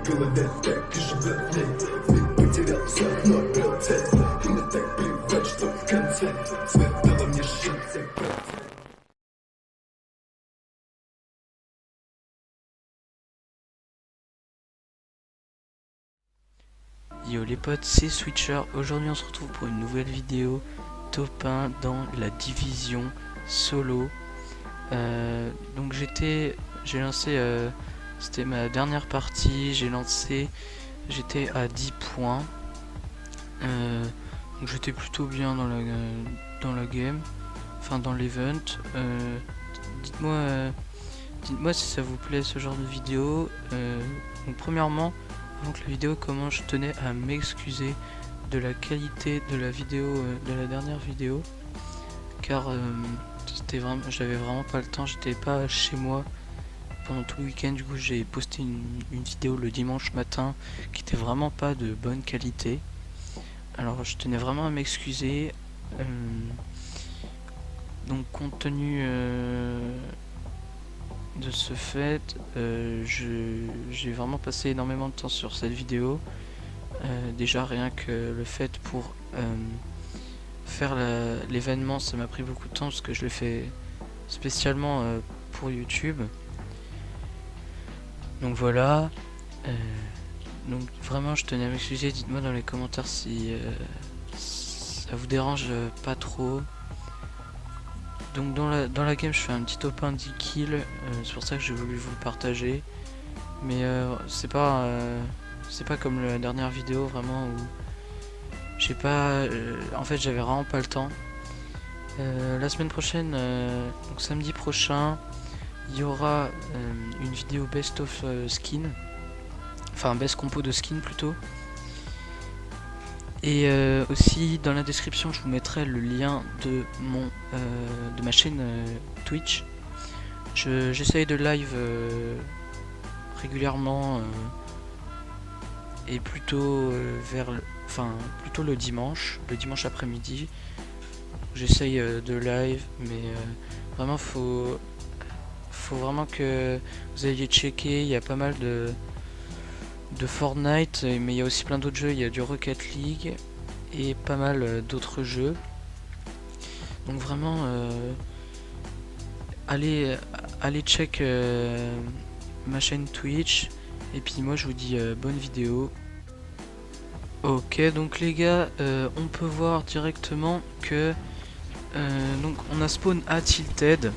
Yo les potes, c'est Switcher. Aujourd'hui on se retrouve pour une nouvelle vidéo top 1 dans la division solo. Donc j'ai lancé, c'était ma dernière partie, j'étais à 10 points. Donc j'étais plutôt bien dans la game, enfin dans l'event. Dites-moi si ça vous plaît ce genre de vidéo. Donc premièrement, avant que la vidéo commence, je tenais à m'excuser de la qualité de la vidéo, de la dernière vidéo, car j'avais vraiment pas le temps, j'étais pas chez moi pendant tout le week-end. Du coup j'ai posté une vidéo le dimanche matin qui était vraiment pas de bonne qualité. Alors je tenais vraiment à m'excuser. Donc compte tenu de ce fait, j'ai vraiment passé énormément de temps sur cette vidéo. Déjà rien que le fait pour faire l'événement, ça m'a pris beaucoup de temps parce que je l'ai fait spécialement pour YouTube. Donc voilà. Donc vraiment je tenais à m'excuser, dites-moi dans les commentaires si ça vous dérange pas trop. Donc dans la game je fais un petit top 1 10 kills, c'est pour ça que j'ai voulu vous le partager. Mais c'est pas comme la dernière vidéo vraiment où j'ai pas en fait j'avais vraiment pas le temps. La semaine prochaine, donc samedi prochain, il y aura une vidéo best of skin, enfin best compo de skin plutôt. Et aussi dans la description je vous mettrai le lien de ma chaîne Twitch. J'essaye de live régulièrement et plutôt plutôt le dimanche après-midi. J'essaye de live, mais vraiment faut vraiment que vous ayez checké. Il y a pas mal de Fortnite, mais il y a aussi plein d'autres jeux. Il y a du Rocket League et pas mal d'autres jeux. Donc vraiment allez check ma chaîne Twitch. Et puis moi je vous dis bonne vidéo. Ok, donc les gars, on peut voir directement que donc on a spawn à Tilted.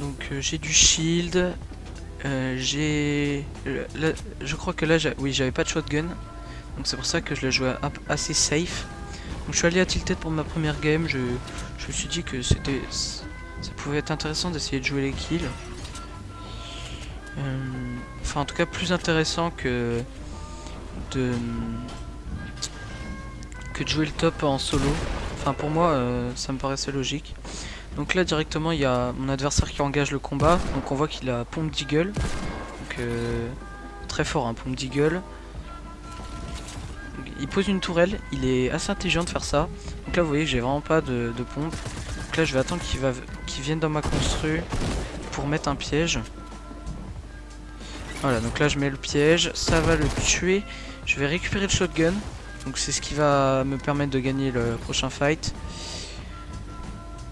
Donc j'ai du shield. Je crois que là j'avais pas de shotgun, donc c'est pour ça que je l'ai joué assez safe. Donc je suis allé à Tilted pour ma première game. Je me suis dit que ça pouvait être intéressant d'essayer de jouer les kills. Enfin en tout cas plus intéressant que de jouer le top en solo. Enfin pour moi ça me paraissait logique. Donc là directement il y a mon adversaire qui engage le combat. Donc on voit qu'il a pompe d'eagle. Donc très fort hein, pompe d'eagle. Il pose une tourelle, il est assez intelligent de faire ça. Donc là vous voyez que j'ai vraiment pas de pompe. Donc là je vais attendre qu'il vienne dans ma constru pour mettre un piège. Voilà, donc là je mets le piège, ça va le tuer. Je vais récupérer le shotgun. Donc c'est ce qui va me permettre de gagner le prochain fight.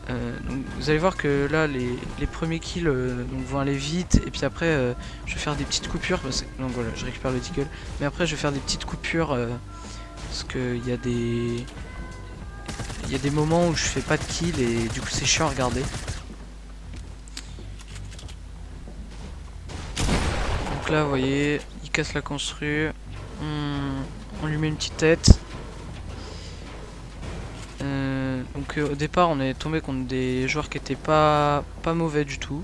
Donc vous allez voir que là les premiers kills donc vont aller vite, et puis après je vais faire des petites coupures donc voilà, je récupère le deagle, mais après je vais faire des petites coupures parce que il y a des moments où je fais pas de kill et du coup c'est chiant à regarder. Donc là vous voyez, il casse la constru, on lui met une petite tête. Donc au départ on est tombé contre des joueurs qui étaient pas mauvais du tout.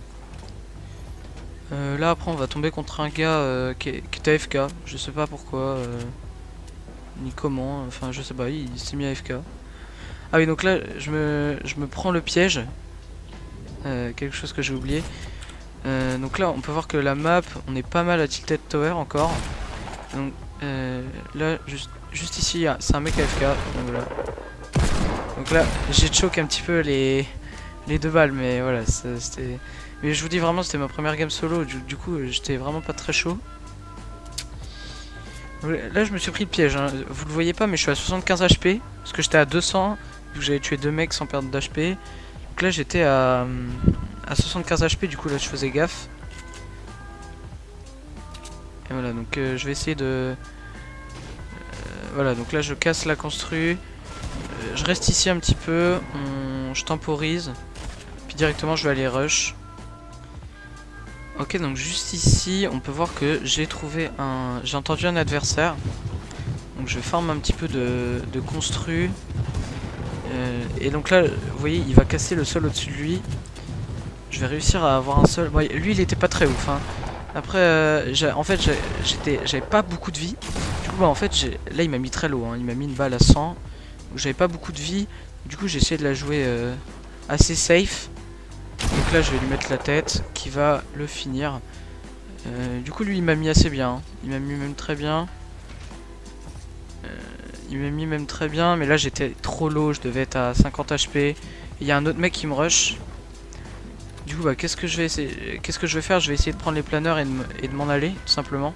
Là après on va tomber contre un gars qui est AFK, je sais pas pourquoi, ni comment, enfin je sais pas, il s'est mis AFK. Ah oui, donc là je me prends le piège, quelque chose que j'ai oublié. Donc là on peut voir que la map, on est pas mal à Tilted Tower encore. Donc là juste ici c'est un mec AFK, donc voilà. Donc là j'ai choke un petit peu les 2 balles, mais voilà c'était. Mais je vous dis vraiment c'était ma première game solo, du coup j'étais vraiment pas très chaud. Là je me suis pris le piège, hein. Vous le voyez pas mais je suis à 75 HP. Parce que j'étais à 200, vu que j'avais tué 2 mecs sans perdre d'HP. Donc là j'étais à 75 HP, du coup là je faisais gaffe. Et voilà, donc je vais essayer de... voilà, donc là je casse la constru. Je reste ici un petit peu, je temporise. Puis directement je vais aller rush. Ok, donc juste ici on peut voir que j'ai trouvé un... J'ai entendu un adversaire. Donc je farm un petit peu de constru. Et donc là, vous voyez, il va casser le sol au-dessus de lui. Je vais réussir à avoir un sol... Bon, lui il était pas très ouf, hein. Après, en fait, j'avais pas beaucoup de vie. Du coup, bah, en fait, là, il m'a mis très low. Hein. Il m'a mis une balle à 100. J'avais pas beaucoup de vie. Du coup, j'ai essayé de la jouer assez safe. Donc là, je vais lui mettre la tête qui va le finir. Du coup, lui, il m'a mis assez bien. Hein. Il m'a mis même très bien. Mais là, j'étais trop low. Je devais être à 50 HP. Il y a un autre mec qui me rush. Du coup, bah, qu'est-ce que je vais faire? Je vais essayer de prendre les planeurs et de m'en aller, tout simplement.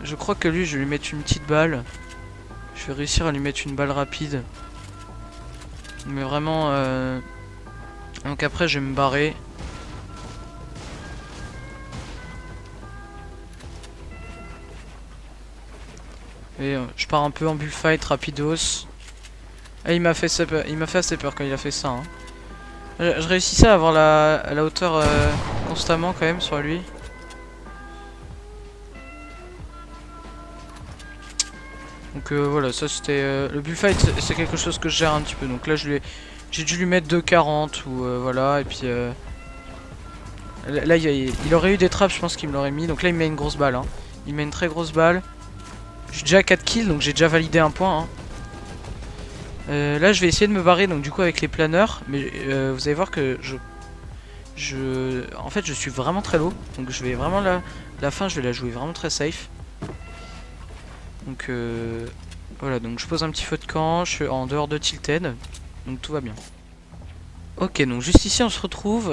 Je crois que lui, je vais lui mettre une petite balle. Je vais réussir à lui mettre une balle rapide. Mais vraiment... Donc après, je vais me barrer. Et je pars un peu en bullfight, rapidos. Ah, il m'a fait assez peur quand il a fait ça. Hein. Je réussissais à avoir la hauteur constamment quand même sur lui. Donc voilà, ça c'était... le bullfight c'est quelque chose que je gère un petit peu. Donc là j'ai dû lui mettre 2,40 ou voilà. Et puis là il aurait eu des trappes, je pense qu'il me l'aurait mis. Donc là il met une grosse balle. Hein. Il met une très grosse balle. J'ai déjà 4 kills donc j'ai déjà validé un point. Hein. Là je vais essayer de me barrer donc du coup avec les planeurs. Mais vous allez voir que en fait je suis vraiment très low. Donc je vais vraiment la fin je vais la jouer vraiment très safe. Donc voilà, donc je pose un petit feu de camp, je suis en dehors de Tilted, donc tout va bien. Ok, donc juste ici on se retrouve,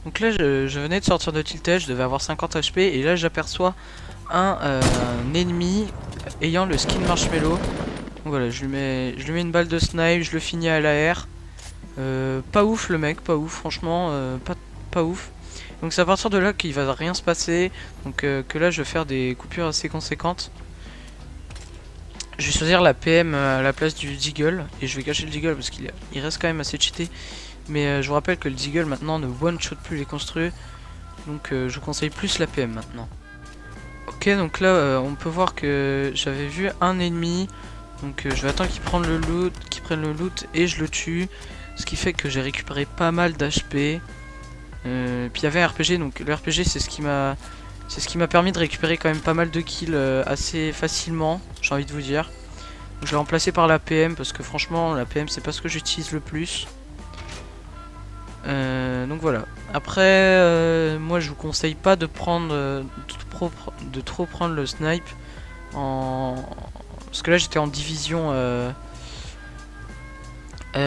donc là je venais de sortir de Tilted, je devais avoir 50 HP, et là j'aperçois un ennemi ayant le skin marshmallow. Donc voilà, je lui mets une balle de snipe, je le finis à l'AR. Pas ouf le mec, pas ouf, franchement, pas ouf. Donc c'est à partir de là qu'il va rien se passer, donc que là je vais faire des coupures assez conséquentes. Je vais choisir la PM à la place du Deagle. Et je vais cacher le Deagle parce qu'il reste quand même assez cheaté. Mais je vous rappelle que le Deagle maintenant ne one-shot plus les construits. Donc je vous conseille plus la PM maintenant. Ok, donc là on peut voir que j'avais vu un ennemi. Donc je vais attendre qu'il prenne le loot et je le tue. Ce qui fait que j'ai récupéré pas mal d'HP. Puis il y avait un RPG, donc le RPG c'est ce qui m'a permis de récupérer quand même pas mal de kills assez facilement, j'ai envie de vous dire. Donc, je l'ai remplacé par la PM parce que franchement la PM c'est pas ce que j'utilise le plus. Donc voilà. Après moi je vous conseille pas de prendre de trop prendre le snipe parce que là j'étais en division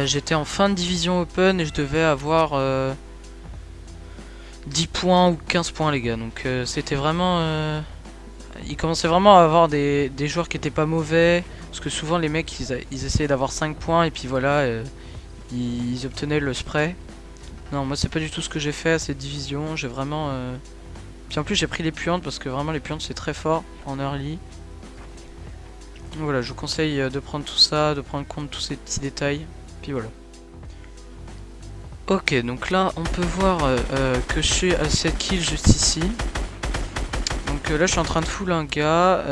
j'étais en fin de division open et je devais avoir 10 points ou 15 points les gars, donc c'était vraiment il commençait vraiment à avoir des joueurs qui étaient pas mauvais, parce que souvent les mecs ils essayaient d'avoir 5 points et puis voilà ils obtenaient le spray. Non, moi c'est pas du tout ce que j'ai fait à cette division, j'ai vraiment puis en plus j'ai pris les puantes parce que vraiment les puantes c'est très fort en early. Donc voilà, je vous conseille de prendre tout ça, de prendre compte de tous ces petits détails, puis voilà. Ok, donc là on peut voir que je suis à 7 kills juste ici. Donc là je suis en train de full un gars,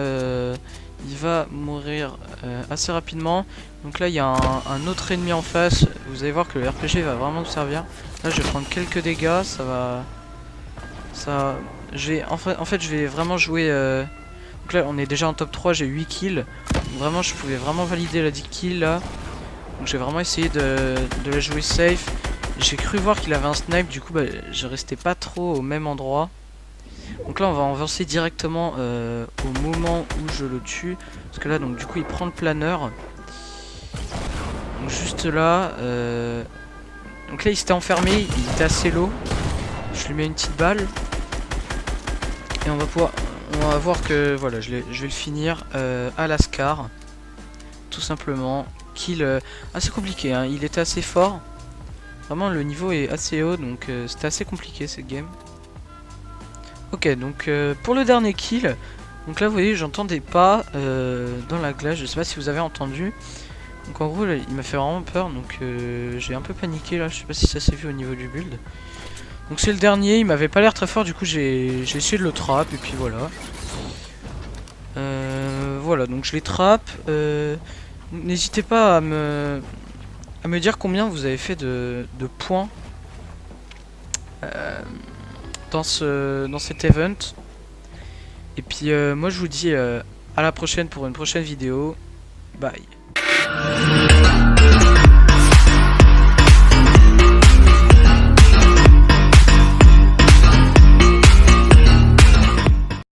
il va mourir assez rapidement. Donc là il y a un autre ennemi en face, vous allez voir que le RPG va vraiment nous servir. Là je vais prendre quelques dégâts, ça va... En fait je vais vraiment jouer... Donc là on est déjà en top 3, j'ai 8 kills. Donc vraiment je pouvais vraiment valider la 10 kills là. Donc j'ai vraiment essayé de la jouer safe. J'ai cru voir qu'il avait un snipe, du coup bah, je restais pas trop au même endroit. Donc là on va avancer directement au moment où je le tue. Parce que là donc du coup il prend le planeur. Donc juste là donc là il s'était enfermé, il était assez low. Je lui mets une petite balle. Et on va pouvoir... on va voir que voilà, je vais le finir à la Scar, tout simplement. Kill assez compliqué, hein. Il était assez fort. Vraiment, le niveau est assez haut, donc c'était assez compliqué cette game. Ok, donc pour le dernier kill, donc là vous voyez, j'entends des pas dans la glace. Je sais pas si vous avez entendu. Donc en gros, là, il m'a fait vraiment peur, donc j'ai un peu paniqué là. Je sais pas si ça s'est vu au niveau du build. Donc c'est le dernier, il m'avait pas l'air très fort, du coup j'ai essayé de le trap et puis voilà. Voilà, donc je les trappe. N'hésitez pas à me dire combien vous avez fait de points dans cet event. Et puis moi je vous dis à la prochaine pour une prochaine vidéo. Bye.